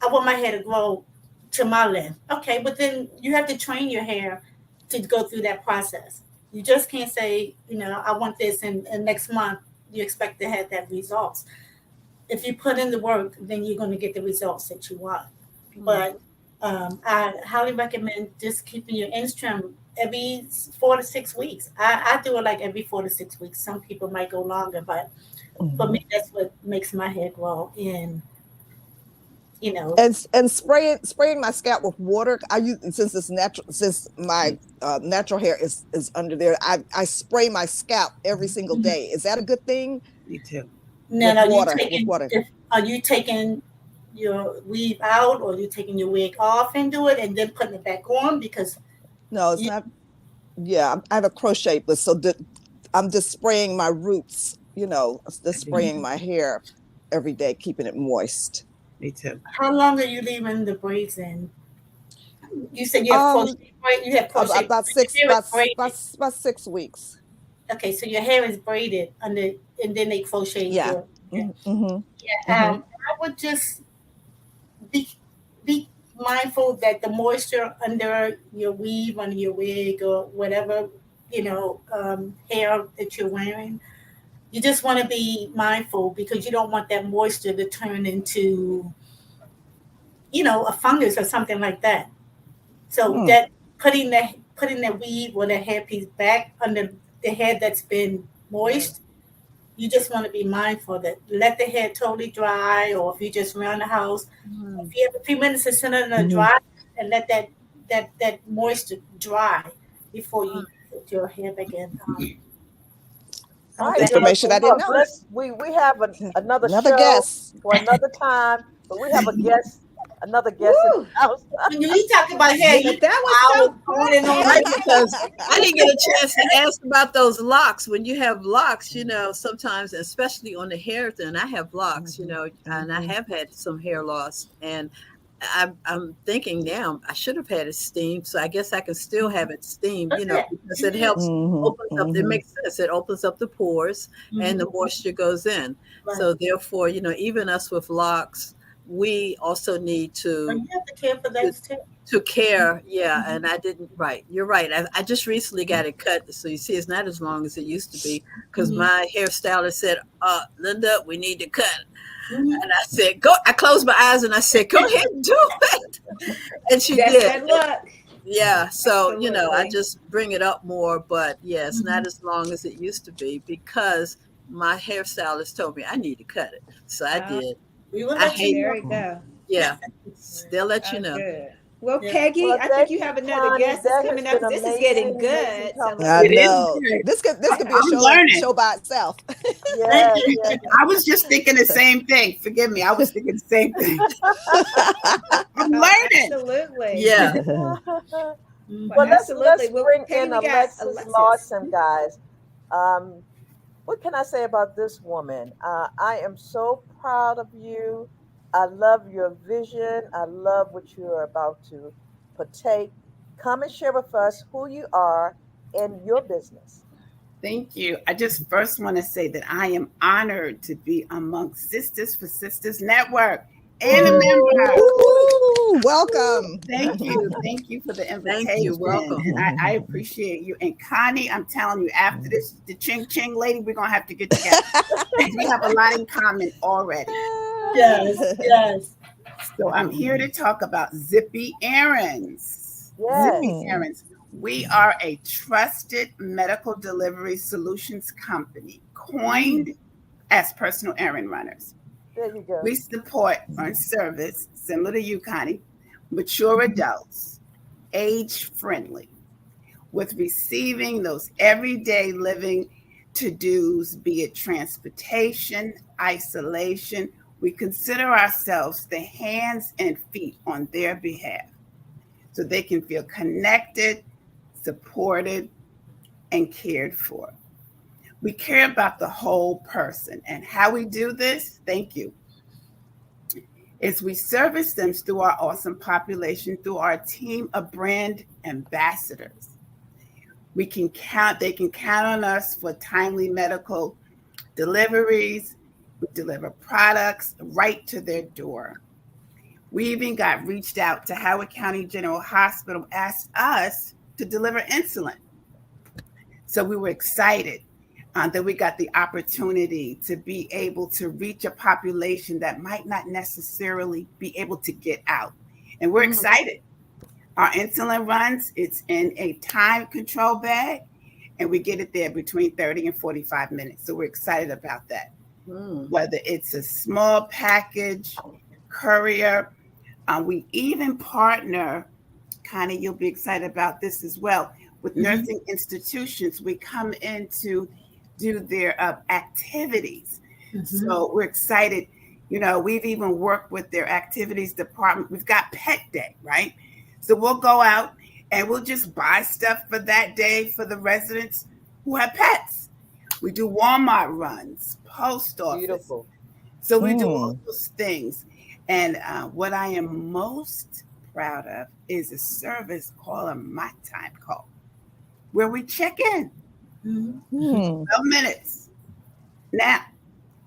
I want my hair to grow to my length. Okay, but then you have to train your hair to go through that process. You just can't say, you know, I want this, and next month you expect to have that results. If you put in the work, then you're going to get the results that you want. But I highly recommend just keeping your ends trimmed every 4 to 6 weeks. I do it like every 4 to 6 weeks. Some people might go longer, but for me, that's what makes my hair grow. And you know, and spraying my scalp with water. I use, since it's natural, since my natural hair is under there. I spray my scalp every single day. Is that a good thing? Me too. Now, With water. Are you taking your weave out, or are you taking your wig off and do it, and then putting it back on? Because no, it's not. Yeah, I have a crochet, but so I'm just spraying my roots. You know, just spraying my hair every day, keeping it moist. Me too. How long are you leaving the braids in? You said you have crochet, right? You have crochet about 6 weeks. Okay, so your hair is braided under, and then they crochet. Yeah. I would just be mindful that the moisture under your weave, under your wig, or whatever, you know, hair that you're wearing. You just want to be mindful, because you don't want that moisture to turn into, you know, a fungus or something like that. So that putting the weave or the hairpiece back under the hair that's been moist, you just want to be mindful that let the hair totally dry, or if you just around the house, if you have a few minutes to sit in a dry, and let that moisture dry before you put your hair back in. All right, information I didn't know. We have another show guest for another time, but we have another guest in the house. When you talk about hair, that was so right, because I didn't get a chance to ask about those locks. When you have locks, you know, sometimes, especially on the hair, then I have locks, you know, and I have had some hair loss, and I'm thinking now I should have had it steamed, so I guess I can still have it steamed, you know, because it helps opens up. It makes sense. It opens up the pores, and the moisture goes in. Right. So therefore, you know, even us with locks, we also need to. You have to care for those too. To care, yeah, and I didn't. Right, you're right. I just recently got it cut, so you see, it's not as long as it used to be, because my hairstylist said, "Linda, we need to cut." And I said, "Go." I closed my eyes and I said, "Go ahead and do it." And she did. Look. Yeah. So, Absolutely. you know, I just bring it up more, but yeah, it's not as long as it used to be, because my hairstylist told me I need to cut it. So I did. I hate there you go. Yeah. They'll let you know. Good. Well, Peggy, I think you have another guest coming up. This is getting good. I know. This could be a show by itself. Yeah. I was just thinking the same thing. Forgive me. I was thinking the same thing. I'm learning. Absolutely. Yeah. Well, let's bring in Alexis Lawson, guys. What can I say about this woman? I am so proud of you. I love your vision. I love what you're about to partake. Come and share with us who you are and your business. Thank you. I just first want to say that I am honored to be amongst Sisters for Sisters Network and a member. Woo, welcome. Thank you. Thank you for the invitation. Thank you. Welcome. And I appreciate you. And Connie, I'm telling you, after this, the Ching Ching lady, we're going to have to get together. We have a lot in common already. Yes, yes. So I'm here to talk about Zippy Errands. Yes. Zippy Errands. We are a trusted medical delivery solutions company coined as personal errand runners. There you go. We support on service, similar to you, Connie, mature adults, age-friendly, with receiving those everyday living to-dos, be it transportation, isolation. We consider ourselves the hands and feet on their behalf so they can feel connected, supported, and cared for. We care about the whole person, and how we do this, thank you, is we service them through our awesome population, through our team of brand ambassadors. They can count on us for timely medical deliveries. We deliver products right to their door. We even got reached out to Howard County General Hospital, asked us to deliver insulin. So we were excited that we got the opportunity to be able to reach a population that might not necessarily be able to get out. And we're excited. Our insulin runs, it's in a time control bag, and we get it there between 30 and 45 minutes. So we're excited about that. Whether it's a small package, courier, we even partner, Connie, you'll be excited about this as well, with nursing institutions. We come in to do their activities. So we're excited. You know, we've even worked with their activities department. We've got Pet Day, right? So we'll go out and we'll just buy stuff for that day for the residents who have pets. We do Walmart runs, post office. Beautiful. So we do all those things. And what I am most proud of is a service called a My Time Call, where we check in 12 minutes. Now,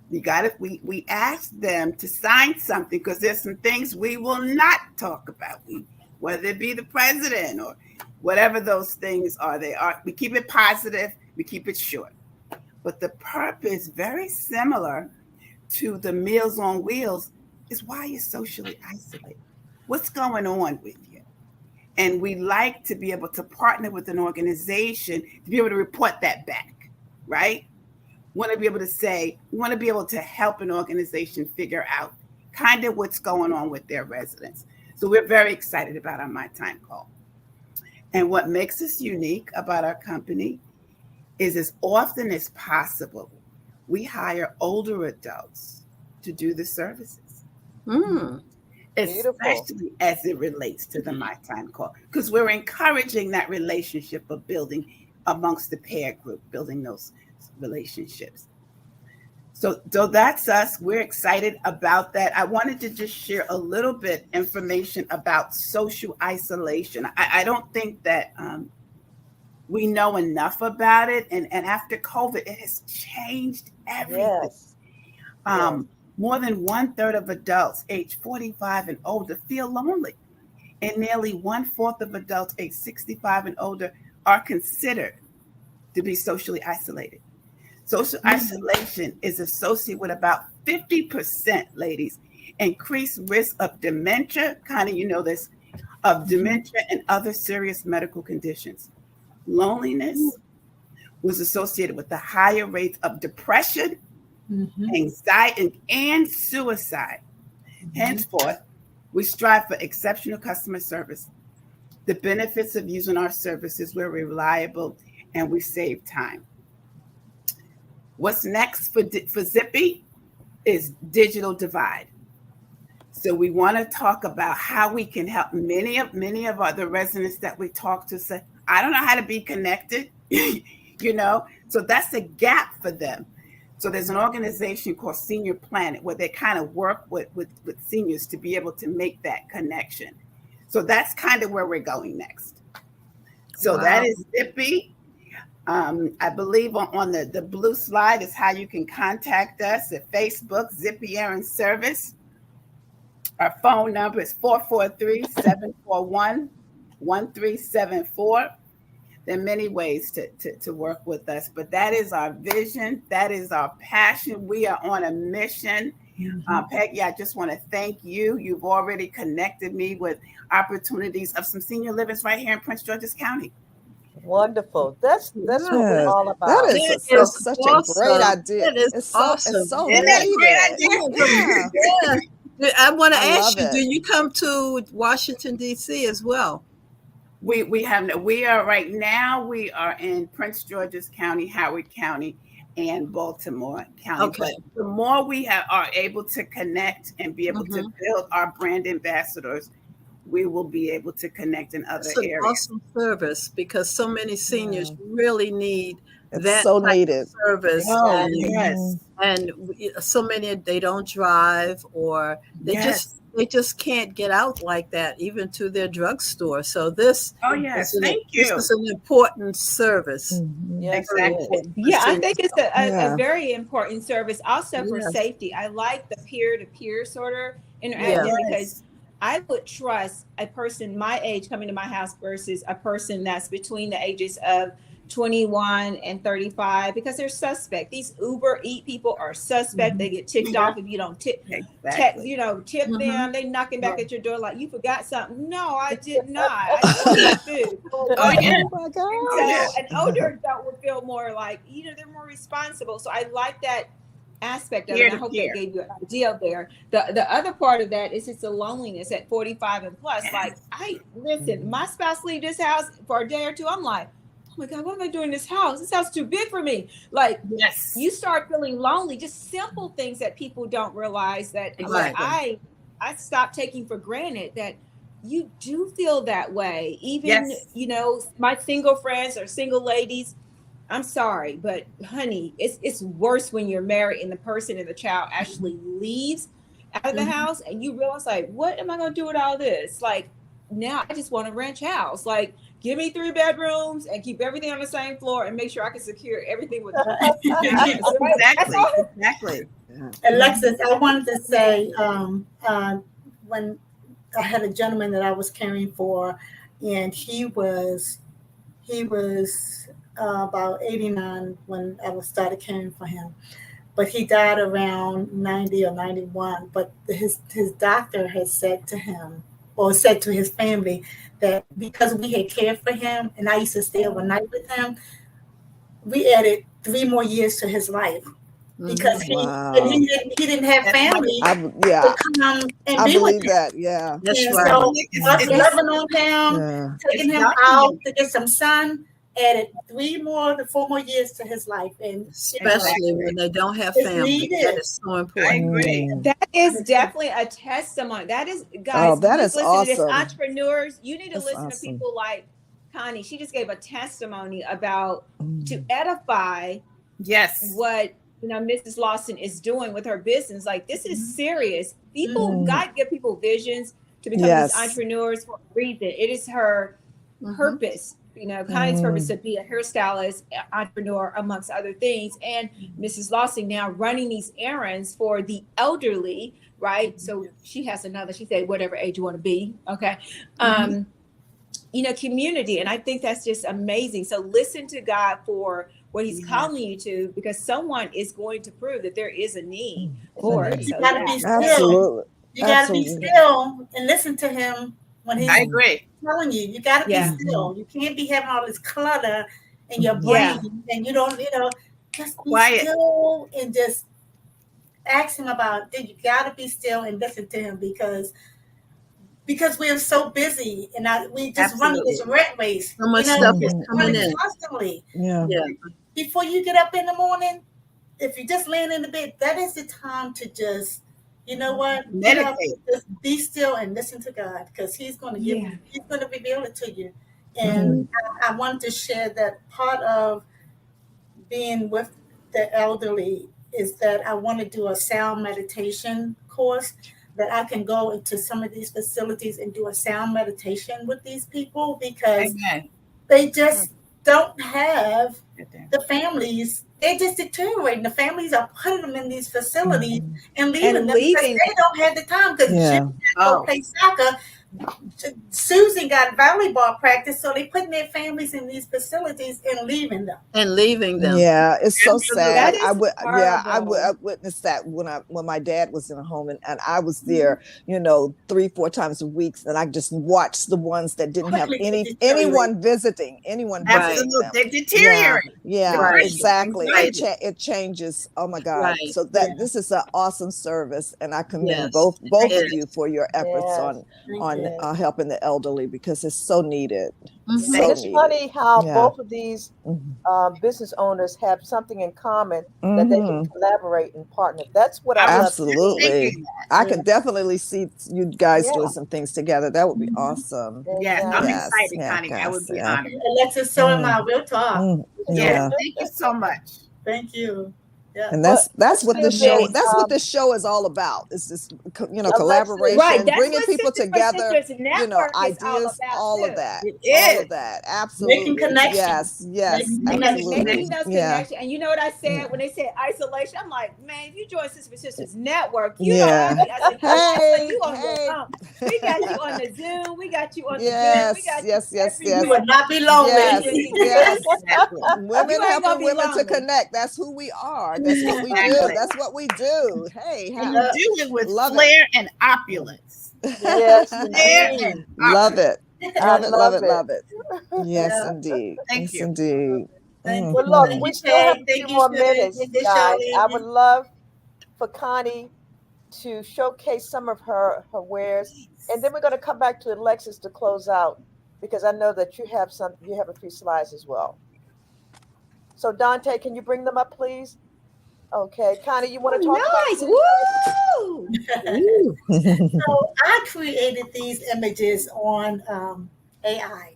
we ask them to sign something because there's some things we will not talk about, whether it be the president or whatever those things are. We keep it positive, we keep it short. But the purpose, very similar to the Meals on Wheels, is why you're socially isolated. What's going on with you? And we like to be able to partner with an organization to be able to report that back, right? We want to be able to help an organization figure out kind of what's going on with their residents. So we're very excited about our My Time Call. And what makes us unique about our company is, as often as possible, we hire older adults to do the services. Especially as it relates to the My Time Call, because we're encouraging that relationship of building amongst the pair group, building those relationships. So that's us. We're excited about that. I wanted to just share a little bit information about social isolation. I don't think that we know enough about it. And after COVID, it has changed everything. Yes. More than 1/3 of adults age 45 and older feel lonely. And nearly 1/4 of adults age 65 and older are considered to be socially isolated. Social isolation is associated with about 50%, ladies, increased risk of dementia, kind of, you know this, of dementia and other serious medical conditions. Loneliness was associated with the higher rates of depression, anxiety, and suicide. Henceforth, we strive for exceptional customer service. The benefits of using our services, we're reliable and we save time. What's next for Zippy is digital divide. So we want to talk about how we can help many of the residents that we talk to say, I don't know how to be connected, you know, so that's a gap for them. So there's an organization called Senior Planet where they kind of work with seniors to be able to make that connection. So that's kind of where we're going next. So that is Zippy. I believe on the blue slide is how you can contact us at Facebook, Zippy Errand Service. Our phone number is 443-741-1374. There are many ways to work with us, but that is our vision. That is our passion. We are on a mission. Peggy, I just want to thank you. You've already connected me with opportunities of some senior livings right here in Prince George's County. Wonderful. That's what we're all about. That is such a great idea. That is it's awesome. It's so Isn't that a great idea? Yeah. I want to ask you, it. do you come to Washington, D.C. as well? We are right now, we are in Prince George's County, Howard County, and Baltimore County. Okay. But the more we are able to connect and be able to build our brand ambassadors, we will be able to connect in other areas. It's an awesome service because so many seniors really need that so type needed of service. Oh, yes. And so many, they don't drive, or they just can't get out like that, even to their drugstore. So this, thank you. This is an important service. Yes, exactly. Yeah, I think it's a very important service also for safety. I like the peer-to-peer sort of interaction because I would trust a person my age coming to my house versus a person that's between the ages of 21 and 35 because they're suspect. These Uber Eat people are suspect. They get ticked off if you don't tip them. They knocking back at your door like, you forgot something. No, I did not. I just wanted food. Oh my God. So an older adult would feel more like, they're more responsible. So I like that aspect of it. I hope that gave you an idea there. The other part of that is it's the loneliness at 45 and plus. Like, my spouse leave this house for a day or two. I'm like, oh my God, what am I doing in this house? This house is too big for me. Like, you start feeling lonely. Just simple things that people don't realize that I stopped taking for granted that you do feel that way. Even, my single friends or single ladies, I'm sorry, but honey, it's worse when you're married and the person and the child actually leaves out of the house and you realize like, what am I going to do with all this? Like, now I just want a ranch house. Like, give me 3 bedrooms and keep everything on the same floor and make sure I can secure everything with Exactly. Alexis, I wanted to say when I had a gentleman that I was caring for, and he was about 89 when I started caring for him, but he died around 90 or 91. But his doctor had said to him, or said to his family, that because we had cared for him and I used to stay overnight with him, we added 3 more years to his life because he didn't have family to come and be with him. That. Yeah, that's and right. So us loving on him, taking him out to get some sun, added 4 more years to his life, and especially when they don't have family. That is so important. I agree. That is definitely a testimony. That is, guys. That is awesome. To this. Entrepreneurs, you need to listen to people like Connie. She just gave a testimony about to edify. What Mrs. Lawson is doing with her business. Like, this is serious. People got to give people visions to become these entrepreneurs for a reason. It is her purpose. Connie's purpose to be a hairstylist, entrepreneur, amongst other things. And Mrs. Lawson now running these errands for the elderly, right? So she has she said, whatever age you want to be. Okay. Community. And I think that's just amazing. So listen to God for what he's calling you to, because someone is going to prove that there is a need for it. You got to be still. Absolutely. You got to be still and listen to him when he's telling you. You got to be still. You can't be having all this clutter in your brain and you don't, just be still and just ask him about it. You got to be still and listen to him because we're so busy and we just run this rat race. So much stuff is coming in constantly. Yeah. Before you get up in the morning, if you're just laying in the bed, that is the time to just, meditate. Just be still and listen to God, because he's going to he's going to reveal it to you. And I wanted to share that part of being with the elderly is that I want to do a sound meditation course that I can go into some of these facilities and do a sound meditation with these people, because they just don't have the families, they're just deteriorating. The families are putting them in these facilities and leaving them because they don't have the time because Jim had to go play soccer. Susan got volleyball practice, so they putting their families in these facilities and leaving them. Yeah, it's so sad. I witnessed that when my dad was in a home, and I was there, 3-4 times a week, and I just watched the ones that didn't have anyone visiting. Absolutely, they deteriorate. Yeah, exactly. It changes. Oh my God! So this is an awesome service, and I commend both of you for your efforts on helping the elderly, because it's so needed. It's funny how both of these business owners have something in common that they can collaborate and partner. That's what I absolutely. I could definitely see you guys doing some things together. That would be awesome. Yes, I'm excited, Connie. I would be honored. Alexis, so am I. We'll talk. Yes, thank you so much. Thank you. Yeah. And that's what the show. That's what this show is all about. It's just collaboration, bringing people together. Ideas, all of that. All of that. Absolutely. Making connections. Yes. Absolutely. Making those connections. And you know what I said when they said isolation? I'm like, man, if you join Sister Sisters Network, you know what I mean? I said, we got you on the Zoom. We got you on the Zoom. We got yes. You would not be lonely. Yes. Women helping women to connect. That's who we are. That's what we do. That's what we do. Hey, and you do it with flair and opulence. Yes, love it. Love it. Yes, indeed. Thank you. Indeed. Well, look, we still have a few more minutes, guys. I would love for Connie to showcase some of her wares, and then we're going to come back to Alexis to close out, because I know that you have a few slides as well. So Dante, can you bring them up, please? Okay, Connie, you want to talk about Woo! So I created these images on AI,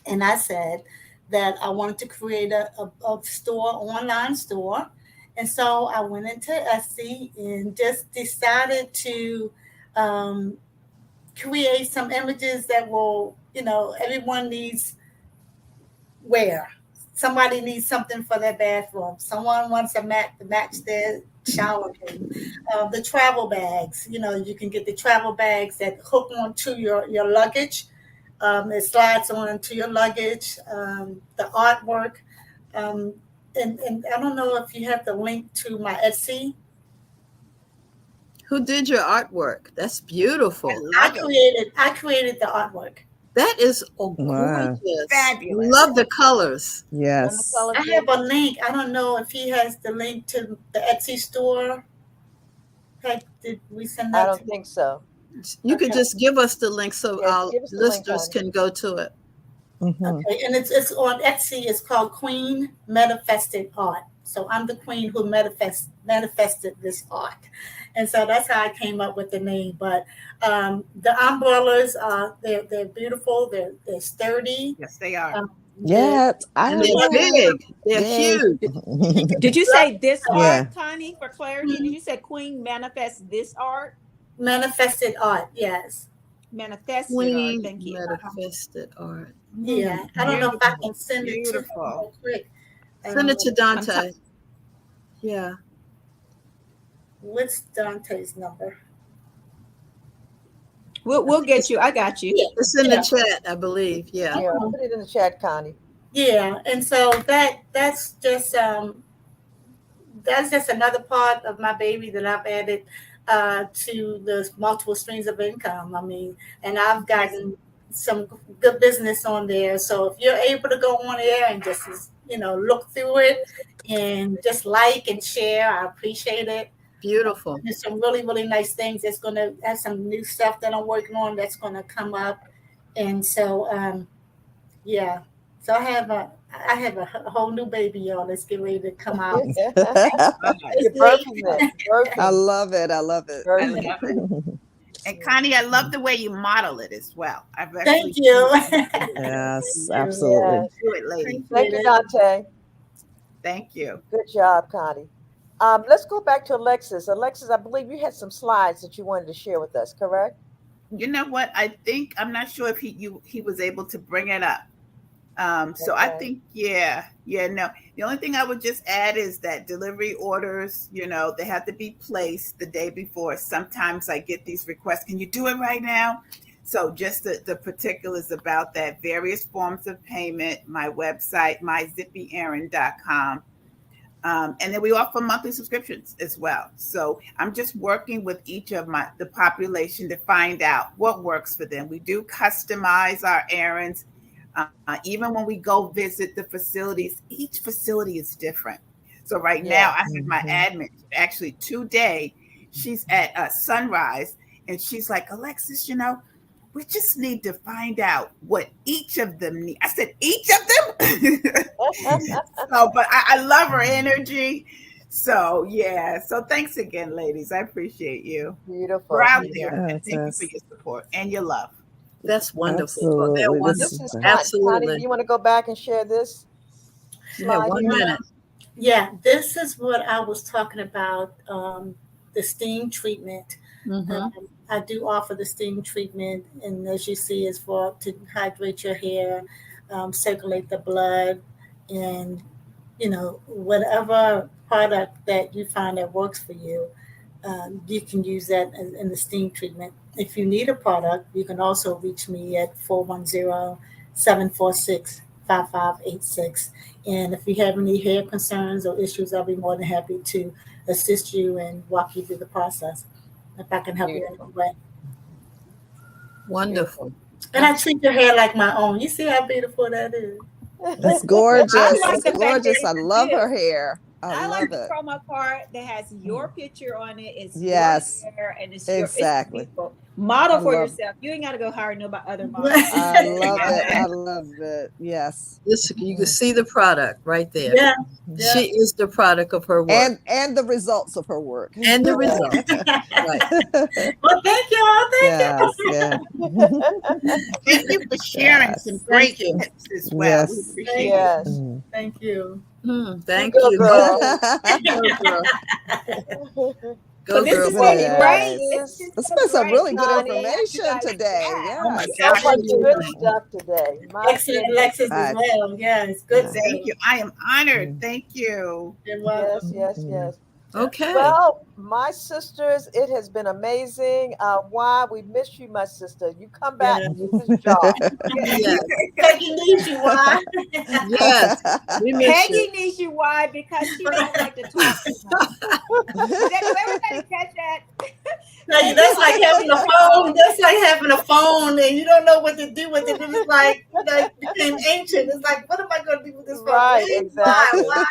and I said that I wanted to create a online store, and so I went into Etsy and just decided to create some images that will, everyone needs wear. Somebody needs something for their bathroom. Someone wants a mat to match their shower room. The travel bags, you can get the travel bags that hook onto your luggage. It slides onto your luggage. The artwork. And I don't know if you have the link to my Etsy. Who did your artwork? That's beautiful. I created the artwork. That is gorgeous. Fabulous. Love the colors. Yes. I have a link. I don't know if he has the link to the Etsy store. Did we send that? I don't think so. You could just give us the link so our listeners can go to it. Okay, and it's on Etsy. It's called Queen Manifested Art. So I'm the queen who manifested this art. And so that's how I came up with the name. But the umbrellas they're beautiful. They're sturdy. Yes, they are. They're big. They're huge. Did you say this art, Connie? For clarity, did you say Queen manifest this art? Manifested art, yes. Manifested Queen art. Thank you. Manifested art. Yeah, I don't know if I can send it to you real quick. Send it to Dante. Yeah. What's Dante's number? We'll get you. I got you. It's in the chat, I believe. Yeah. Put it in the chat, Connie. Yeah, and so that's just another part of my baby that I've added to the multiple streams of income. I mean, and I've gotten some good business on there. So if you're able to go on there and just look through it and just like and share, I appreciate it. Beautiful. There's some really, really nice things. It's going to have some new stuff that I'm working on that's going to come up. And so, So I have a whole new baby, y'all. Let's get ready to come out. I love it. And Connie, I love the way you model it as well. Thank you. Yes, absolutely. Do it, lady. Thank you, Dante. Thank you. Good job, Connie. Let's go back to Alexis. Alexis, I believe you had some slides that you wanted to share with us, correct? You know what? I'm not sure if he was able to bring it up. So I think, no. The only thing I would just add is that delivery orders, they have to be placed the day before. Sometimes I get these requests, can you do it right now? So just the particulars about that, various forms of payment, my website, myzippyaaron.com. And then we offer monthly subscriptions as well. So I'm just working with each of the population to find out what works for them. We do customize our errands. Even when we go visit the facilities, each facility is different. So right now I have my admin, actually today, she's at Sunrise, and she's like, Alexis, we just need to find out what each of them need. I said, each of them? But I love her energy. So, So thanks again, ladies. I appreciate you. Beautiful. We're out there. And thank you for your support and your love. That's wonderful. Absolutely. They're wonderful. This is Absolutely. Connie, you want to go back and share this? You have 1 minute. Yeah, this is what I was talking about, the steam treatment. I do offer the steam treatment, and as you see, is to hydrate your hair, circulate the blood, and whatever product that you find that works for you, you can use that in the steam treatment. If you need a product, you can also reach me at 410-746-5586. And if you have any hair concerns or issues, I'll be more than happy to assist you and walk you through the process if I can help you in any way. Wonderful. And I treat your hair like my own. You see how beautiful that is? It's gorgeous. like It's gorgeous. I love her hair. I like love the it. promo card that has your picture on it. It's Yes. your hair, and it's Exactly. It's beautiful. Model I for love yourself. You ain't got to go hire nobody other models. I love it. I love it. Yes. You can see the product right there. Yeah. She is the product of her work. And the results of her work. And the results. Right. Well, thank you all. Yes, yeah. Thank you for sharing some great Thank you. tips as well. Yes. We appreciate it. Yes. Thank you. Thank Go, you. girl. Go, So this girl. is what Yes. great. Yes. It's been some really good Connie. information today. Oh my Yes. God, so much good stuff today. My Excellent, goodness. Alexis, as well. Yeah, it's good. Thank you. I am honored. Thank you. You're Yes, welcome. yes. Okay. Well, my sisters, it has been amazing. Why we miss you, my sister. You come back Yeah. with this job. Yes. Peggy needs you, why? Yes. We miss Peggy you. needs you. Why? Because she don't like to talk too much. Did everybody catch that? Like, that's like having a phone. That's like having a phone, and you don't know what to do with it. It's like became ancient. It's like, what am I going to do with this phone? Right, Why? exactly. Why?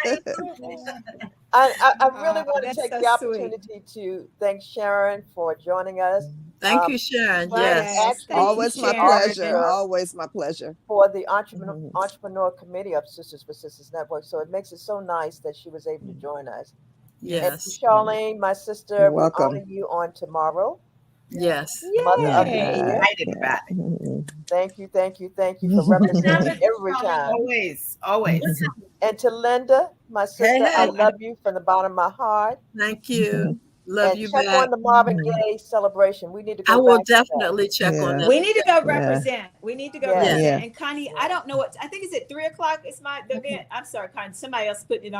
I really want to that's take so the opportunity to thank Sharon for joining us. Thank you, Sharon. Sharon Yes. actually Always my Sharon. pleasure. Always my pleasure. for the entrepreneur committee of Sisters for Sisters Network. So it makes it so nice that she was able to join us. And Yes. Charlene, my sister, You're we'll welcome. honor you on tomorrow. Yes. Mother of the Yay. year. Excited about it. Thank you for representing every time. Always. And to Linda, my sister, I Hey. love you from the bottom of my heart. Thank you. Love And you check back. on the Marvin Gaye celebration. We need to go I will back to that. definitely check on Yeah. that. We need to go represent. We need to go Yeah. represent. Yeah. And Connie, I don't know what I think is it 3:00. It's my event. I'm sorry, Connie. Somebody else putting it on.